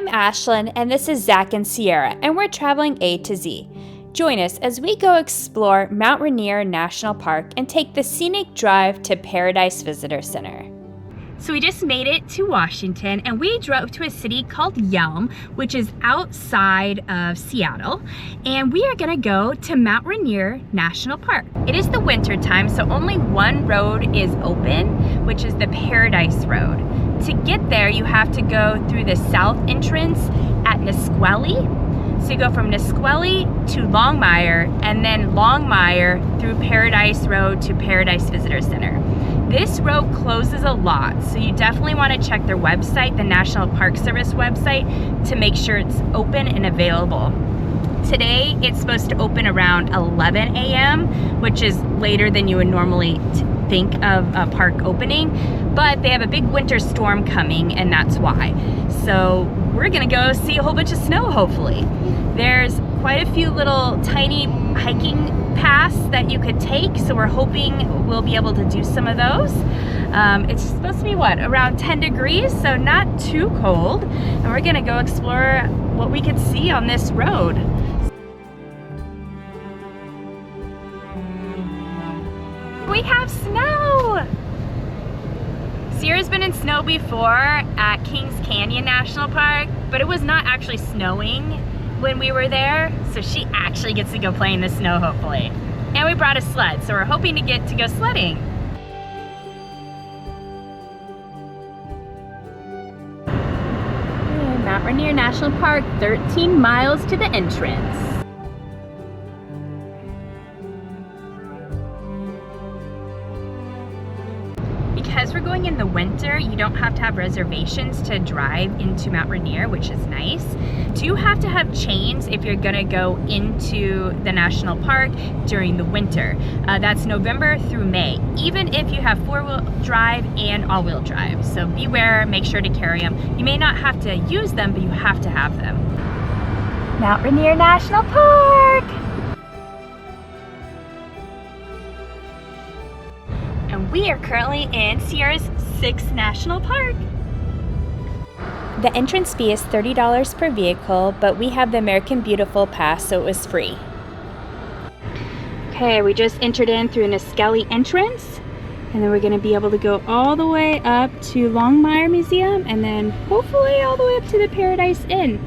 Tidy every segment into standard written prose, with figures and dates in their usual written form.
I'm Ashlyn, and this is Zach and Sierra, and we're traveling A to Z. Join us as we go explore Mount Rainier National Park and take the scenic drive to Paradise Visitor Center. So we just made it to Washington, and we drove to a city called Yelm, which is outside of Seattle, and we are gonna go to Mount Rainier National Park. It is the winter time, so only one road is open, which is the Paradise Road. To get there, you have to go through the south entrance at Nisqually. So you go from Nisqually to Longmire, and then Longmire through Paradise Road to Paradise Visitor Center. This road closes a lot, so you definitely want to check their website, the National Park Service website, to make sure it's open and available. Today, it's supposed to open around 11 a.m., which is later than you would normally think of a park opening, but they have a big winter storm coming, and that's why. So we're gonna go see a whole bunch of snow, hopefully. There's quite a few little tiny hiking paths that you could take, so we're hoping we'll be able to do some of those. It's supposed to be, around 10 degrees, so not too cold, and we're gonna go explore what we could see on this road. We have snow! Sierra's been in snow before at Kings Canyon National Park, but it was not actually snowing when we were there, so she actually gets to go play in the snow, hopefully. And we brought a sled, so we're hoping to get to go sledding. Mount Rainier National Park, 13 miles to the entrance. Because we're going in the winter, you don't have to have reservations to drive into Mount Rainier, which is nice. Do have to have chains if you're gonna go into the national park during the winter. That's November through May, even if you have four-wheel drive and all-wheel drive. So beware, make sure to carry them. You may not have to use them, but you have to have them. Mount Rainier National Park! And we are currently in Sierra's 6th National Park. The entrance fee is $30 per vehicle, but we have the American Beautiful Pass, so it was free. Okay, we just entered in through Nisqually Entrance, and then we're gonna be able to go all the way up to Longmire Museum, and then hopefully all the way up to the Paradise Inn.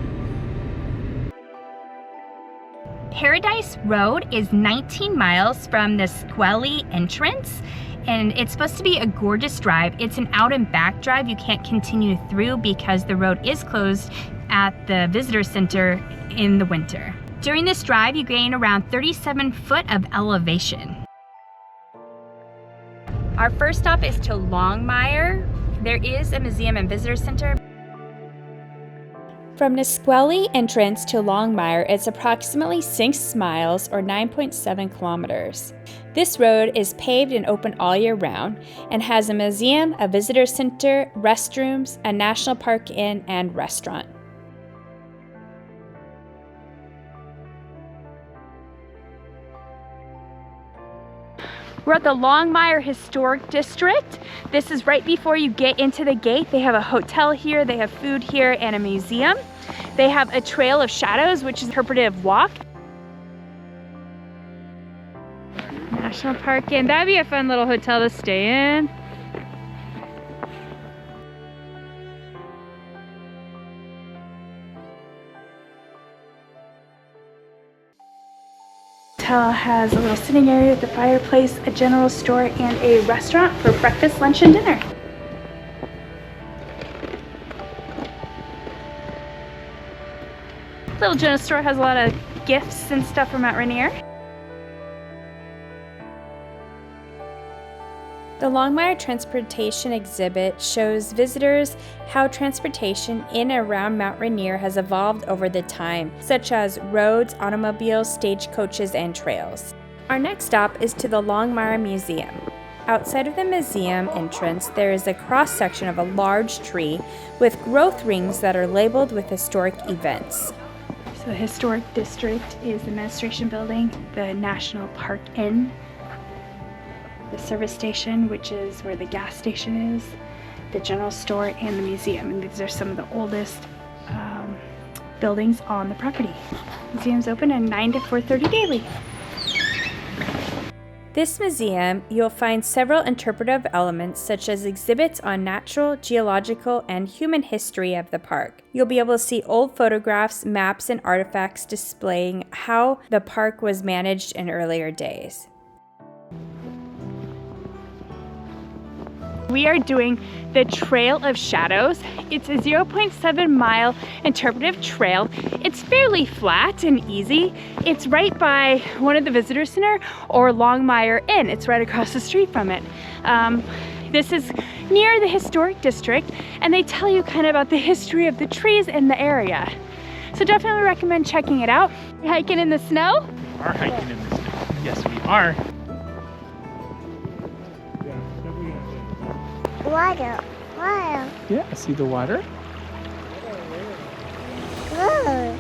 Paradise Road is 19 miles from Nisqually Entrance, and it's supposed to be a gorgeous drive. It's an out and back drive. You can't continue through because the road is closed at the visitor center in the winter. During this drive, you gain around 37 foot of elevation. Our first stop is to Longmire. There is a museum and visitor center. From Nisqually Entrance to Longmire, it's approximately 6 miles or 9.7 kilometers. This road is paved and open all year round and has a museum, a visitor center, restrooms, a national park inn, and restaurant. We're at the Longmire Historic District. This is right before you get into the gate. They have a hotel here, they have food here, and a museum. They have a Trail of Shadows, which is an interpretive walk. National Park Inn, that'd be a fun little hotel to stay in. Hotel has a little sitting area with a fireplace, a general store, and a restaurant for breakfast, lunch, and dinner. Little general store has a lot of gifts and stuff from Mount Rainier. The Longmire Transportation exhibit shows visitors how transportation in and around Mount Rainier has evolved over the time, such as roads, automobiles, stagecoaches, and trails. Our next stop is to the Longmire Museum. Outside of the museum entrance, there is a cross-section of a large tree with growth rings that are labeled with historic events. So the historic district is the administration building, the National Park Inn, the service station, which is where the gas station is, the general store, and the museum. And these are some of the oldest buildings on the property. Museum's open at 9 to 4:30 daily. This museum, you'll find several interpretive elements such as exhibits on natural, geological, and human history of the park. You'll be able to see old photographs, maps, and artifacts displaying how the park was managed in earlier days. We are doing the Trail of Shadows. It's a 0.7 mile interpretive trail. It's fairly flat and easy. It's right by one of the visitor center or Longmire Inn. It's right across the street from it. This is near the historic district, and they tell you kind of about the history of the trees in the area. So definitely recommend checking it out. You're hiking in the snow? We are hiking in the snow. Yes, we are. Water. Yeah, see the water? Good.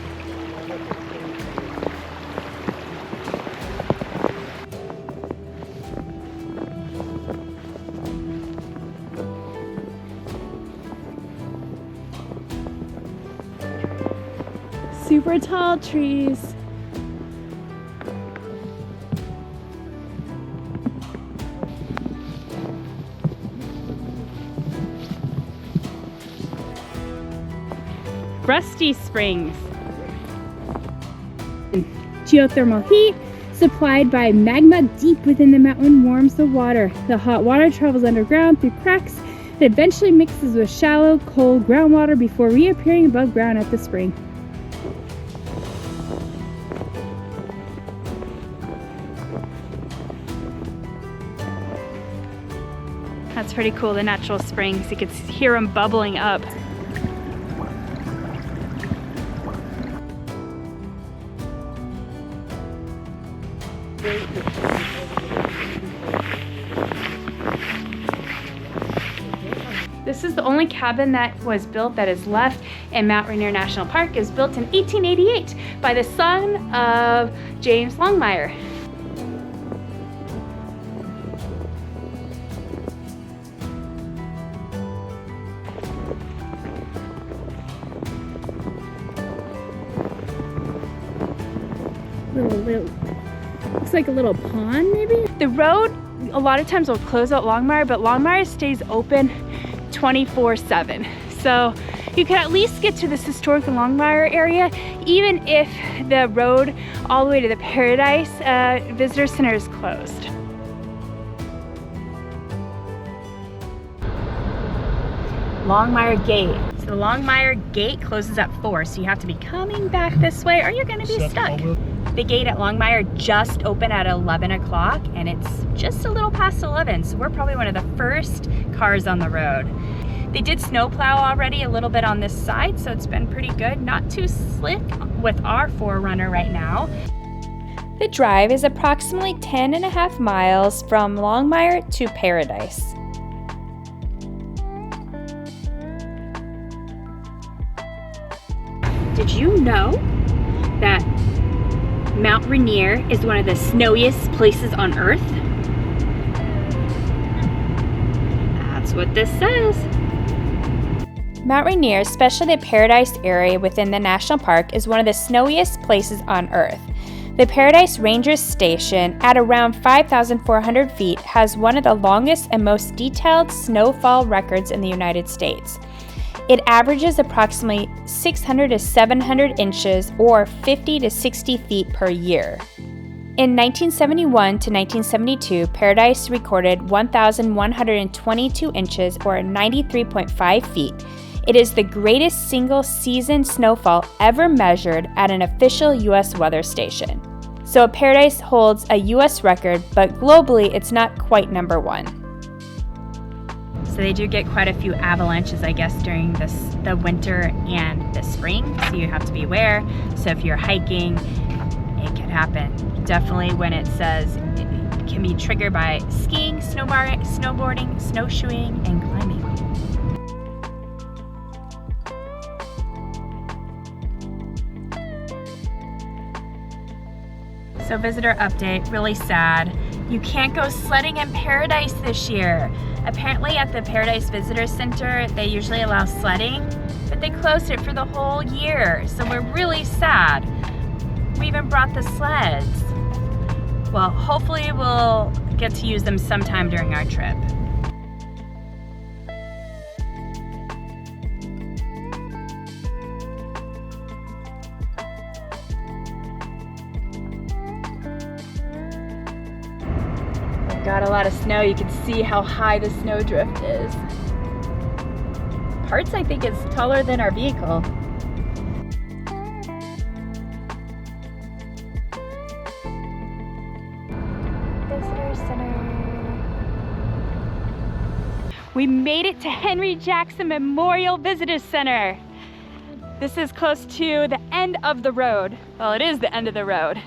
Super tall trees. Rusty Springs. Geothermal heat supplied by magma deep within the mountain warms the water. The hot water travels underground through cracks and eventually mixes with shallow, cold groundwater before reappearing above ground at the spring. That's pretty cool, the natural springs. You can hear them bubbling up. This is the only cabin that was built that is left in Mount Rainier National Park. It was built in 1888 by the son of James Longmire. Little, looks like a little pond maybe? The road a lot of times will close out Longmire, but Longmire stays open 24/7. So you can at least get to this historic Longmire area, even if the road all the way to the Paradise Visitor Center is closed. Longmire Gate. So the Longmire Gate closes at 4, so you have to be coming back this way or you're gonna be stuck. The gate at Longmire just opened at 11 o'clock and it's just a little past 11, so we're probably one of the first cars on the road. They did snowplow already a little bit on this side, so it's been pretty good. Not too slick with our 4Runner right now. The drive is approximately 10.5 miles from Longmire to Paradise. Did you know that Mount Rainier is one of the snowiest places on Earth? That's what this says. Mount Rainier, especially the Paradise area within the national park, is one of the snowiest places on Earth. The Paradise Ranger Station, at around 5,400 feet, has one of the longest and most detailed snowfall records in the United States. It averages approximately 600 to 700 inches or 50 to 60 feet per year. In 1971 to 1972, Paradise recorded 1,122 inches or 93.5 feet. It is the greatest single-season snowfall ever measured at an official U.S. weather station. So Paradise holds a U.S. record, but globally it's not quite number one. So they do get quite a few avalanches, I guess, during the winter and the spring, so you have to be aware. So if you're hiking, it can happen. Definitely when it says it can be triggered by skiing, snowboarding, snowshoeing, and climbing. So visitor update, really sad. You can't go sledding in Paradise this year. Apparently at the Paradise Visitor Center, they usually allow sledding, but they closed it for the whole year, so we're really sad. We even brought the sleds. Well, hopefully we'll get to use them sometime during our trip. Got a lot of snow. You can see how high the snowdrift is. Parts, I think, is taller than our vehicle. Visitor Center. We made it to Henry Jackson Memorial Visitor Center. This is close to the end of the road. Well, it is the end of the road.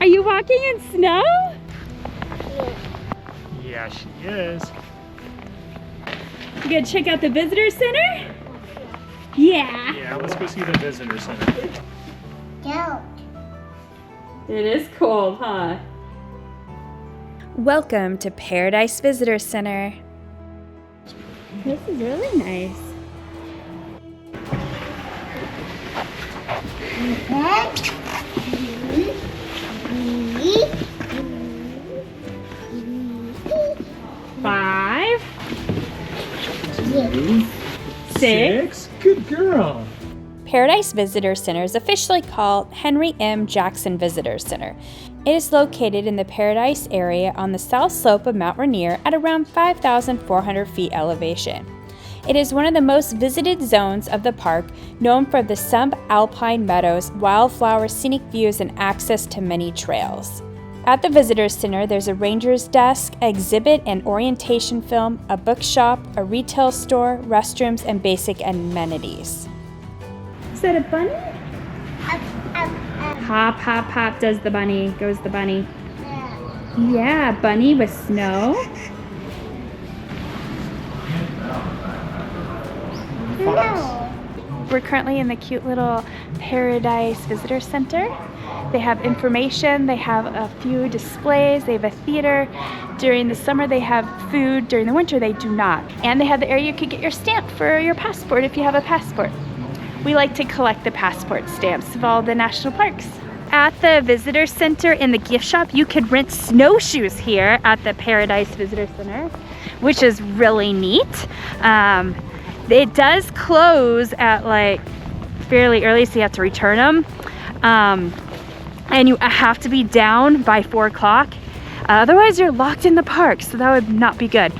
Are you walking in snow? Yeah, she is. You gonna check out the visitor center? Yeah. Yeah, let's go see the visitor center. Go. It is cold, huh? Welcome to Paradise Visitor Center. This is really nice. Five, six. Good girl. Paradise Visitor Center is officially called Henry M. Jackson Visitor Center. It is located in the Paradise area on the south slope of Mount Rainier at around 5,400 feet elevation. It is one of the most visited zones of the park, known for the subalpine meadows, wildflower scenic views, and access to many trails. At the Visitor Center, there's a ranger's desk, exhibit and orientation film, a bookshop, a retail store, restrooms, and basic amenities. Is that a bunny? Up, up. Hop, hop, hop does the bunny. Goes the bunny. Yeah, bunny with snow. No. We're currently in the cute little Paradise Visitor Center. They have information, they have a few displays, they have a theater. During the summer they have food, during the winter they do not. And they have the area you could get your stamp for your passport if you have a passport. We like to collect the passport stamps of all the national parks. At the Visitor Center in the gift shop, you could rent snowshoes here at the Paradise Visitor Center, which is really neat. It does close at like fairly early, so you have to return them. And you have to be down by 4 o'clock. Otherwise you're locked in the park, so that would not be good.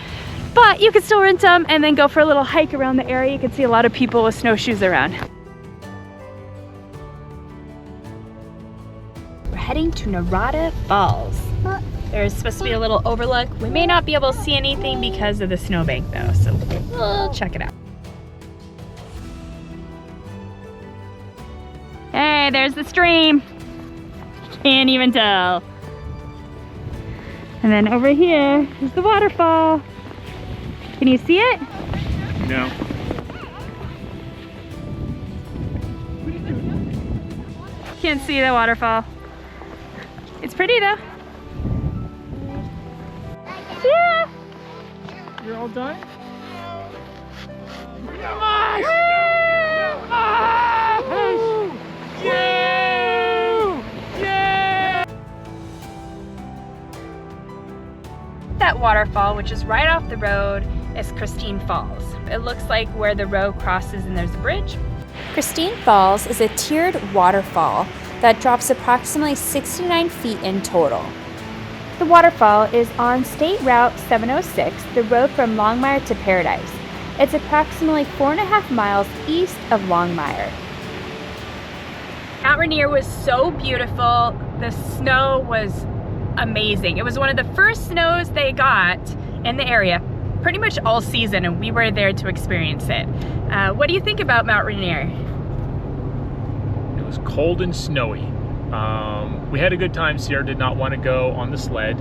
But you can still rent them and then go for a little hike around the area. You can see a lot of people with snowshoes around. We're heading to Narada Falls. There's supposed to be a little overlook. We may not be able to see anything because of the snowbank though, so we'll check it out. Hey, there's the stream. Can't even tell. And then over here is the waterfall. Can you see it? No. Can't see the waterfall. It's pretty though. Yeah. You're all done? That waterfall, which is right off the road, is Christine Falls. It looks like where the road crosses and there's a bridge. Christine Falls is a tiered waterfall that drops approximately 69 feet in total. The waterfall is on State Route 706, the road from Longmire to Paradise. It's approximately 4.5 miles east of Longmire. Mount Rainier was so beautiful. The snow was amazing. It was one of the first snows they got in the area pretty much all season, and we were there to experience it. What do you think about Mount Rainier? It was cold and snowy. We had a good time. Sierra did not want to go on the sled.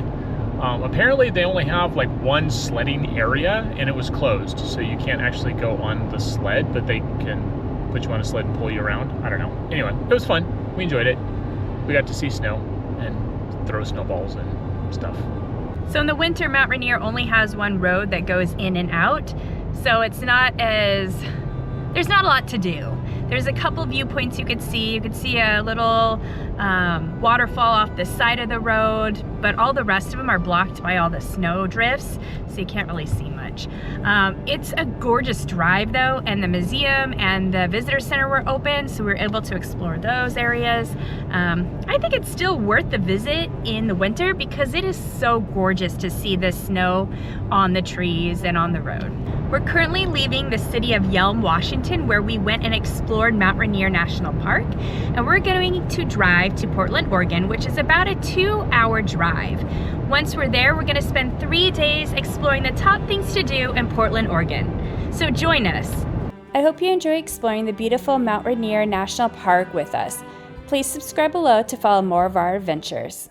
Apparently they only have like one sledding area and it was closed, so you can't actually go on the sled, but they can put you on a sled and pull you around. I don't know. Anyway, it was fun. We enjoyed it. We got to see snow and throw snowballs and stuff. So in the winter, Mount Rainier only has one road that goes in and out, so it's not as, there's not a lot to do. There's a couple viewpoints you could see. You could see a little waterfall off the side of the road, but all the rest of them are blocked by all the snow drifts, so you can't really see much. It's a gorgeous drive though, and the museum and the visitor center were open, so we were able to explore those areas. I think it's still worth the visit in the winter because it is so gorgeous to see the snow on the trees and on the road. We're currently leaving the city of Yelm, Washington, where we went and explored Mount Rainier National Park, and we're going to drive to Portland, Oregon, which is about a 2-hour drive. Once we're there, we're gonna spend 3 days exploring the top things to do in Portland, Oregon. So join us. I hope you enjoy exploring the beautiful Mount Rainier National Park with us. Please subscribe below to follow more of our adventures.